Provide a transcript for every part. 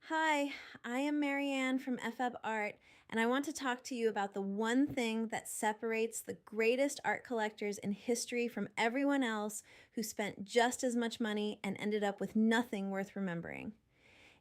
Hi, I am Marianne from FF Art, and I want to talk to you about the one thing that separates the greatest art collectors in history from everyone else who spent just as much money and ended up with nothing worth remembering.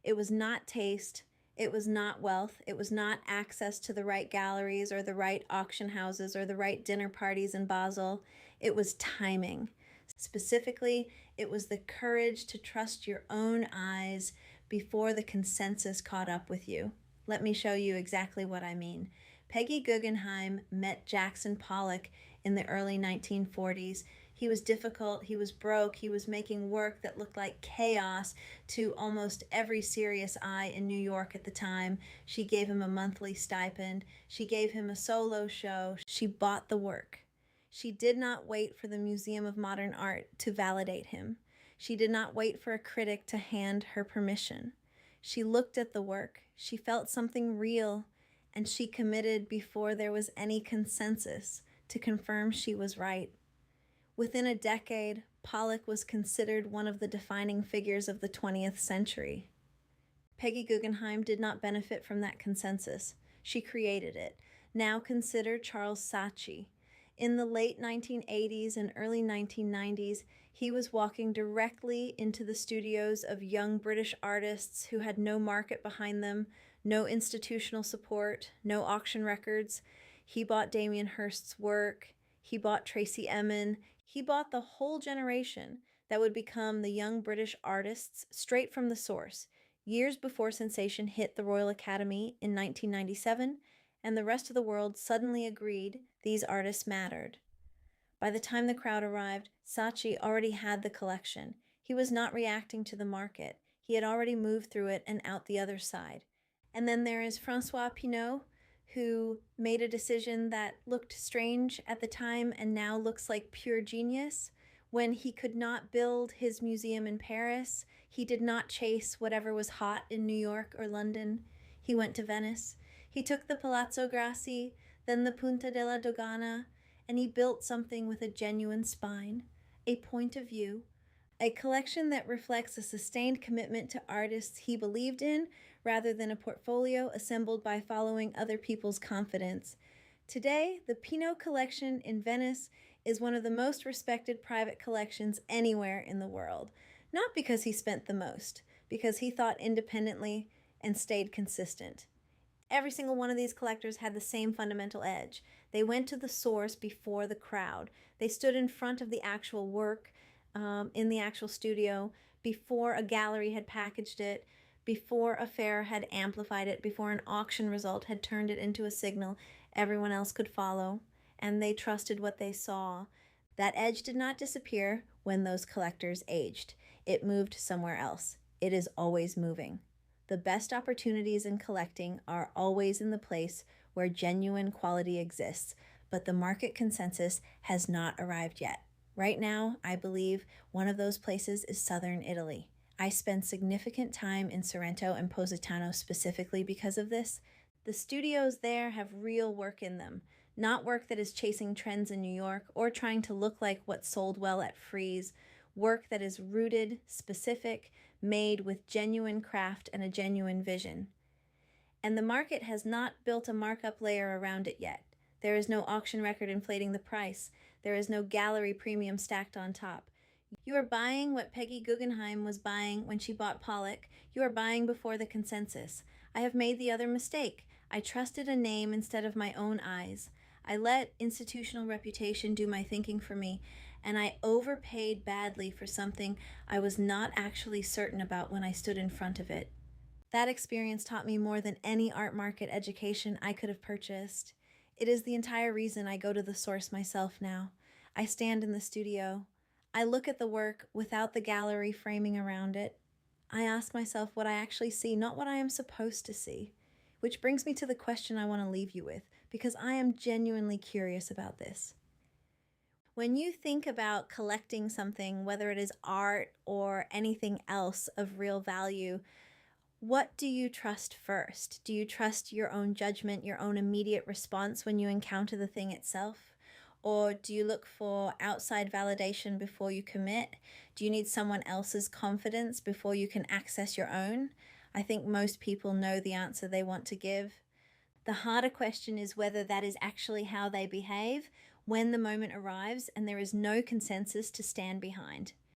It was not taste, it was not wealth, it was not access to the right galleries or the right auction houses or the right dinner parties in Basel. It was timing. Specifically, it was the courage to trust your own eyes before the consensus caught up with you. Let me show you exactly what I mean. Peggy Guggenheim met Jackson Pollock in the early 1940s. He was difficult, he was broke, he was making work that looked like chaos to almost every serious eye in New York at the time. She gave him a monthly stipend, she gave him a solo show, she bought the work. She did not wait for the Museum of Modern Art to validate him. She did not wait for a critic to hand her permission. She looked at the work, she felt something real, and she committed before there was any consensus to confirm she was right. Within a decade, Pollock was considered one of the defining figures of the 20th century. Peggy Guggenheim did not benefit from that consensus. She created it. Now consider Charles Saatchi. In the late 1980s and early 1990s, he was walking directly into the studios of young British artists who had no market behind them, no institutional support, no auction records. He bought Damien Hirst's work. He bought Tracey Emin. He bought the whole generation that would become the young British artists straight from the source, years before sensation hit the Royal Academy in 1997, and the rest of the world suddenly agreed these artists mattered. By the time the crowd arrived, Saatchi already had the collection. He was not reacting to the market. He had already moved through it and out the other side. And then there is Francois Pinault, who made a decision that looked strange at the time and now looks like pure genius. When he could not build his museum in Paris, he did not chase whatever was hot in New York or London. He went to Venice. He took the Palazzo Grassi, then the Punta della Dogana, and he built something with a genuine spine, a point of view, a collection that reflects a sustained commitment to artists he believed in rather than a portfolio assembled by following other people's confidence. Today, the Pinault collection in Venice is one of the most respected private collections anywhere in the world. Not because he spent the most, because he thought independently and stayed consistent. Every single one of these collectors had the same fundamental edge. They went to the source before the crowd. They stood in front of the actual work in the actual studio before a gallery had packaged it, before a fair had amplified it, before an auction result had turned it into a signal everyone else could follow, and they trusted what they saw. That edge did not disappear when those collectors aged. It moved somewhere else. It is always moving. The best opportunities in collecting are always in the place where genuine quality exists, but the market consensus has not arrived yet. Right now, I believe one of those places is southern Italy. I spend significant time in Sorrento and Positano specifically because of this. The studios there have real work in them, not work that is chasing trends in New York or trying to look like what sold well at Frieze, work that is rooted, specific, made with genuine craft and a genuine vision. And the market has not built a markup layer around it yet. There is no auction record inflating the price. There is no gallery premium stacked on top. You are buying what Peggy Guggenheim was buying when she bought Pollock. You are buying before the consensus. I have made the other mistake. I trusted a name instead of my own eyes. I let institutional reputation do my thinking for me, and I overpaid badly for something I was not actually certain about when I stood in front of it. That experience taught me more than any art market education I could have purchased. It is the entire reason I go to the source myself now. I stand in the studio. I look at the work without the gallery framing around it. I ask myself what I actually see, not what I am supposed to see. Which brings me to the question I want to leave you with, because I am genuinely curious about this. When you think about collecting something, whether it is art or anything else of real value, what do you trust first? Do you trust your own judgment, your own immediate response when you encounter the thing itself? Or do you look for outside validation before you commit? Do you need someone else's confidence before you can access your own? I think most people know the answer they want to give. The harder question is whether that is actually how they behave when the moment arrives and there is no consensus to stand behind.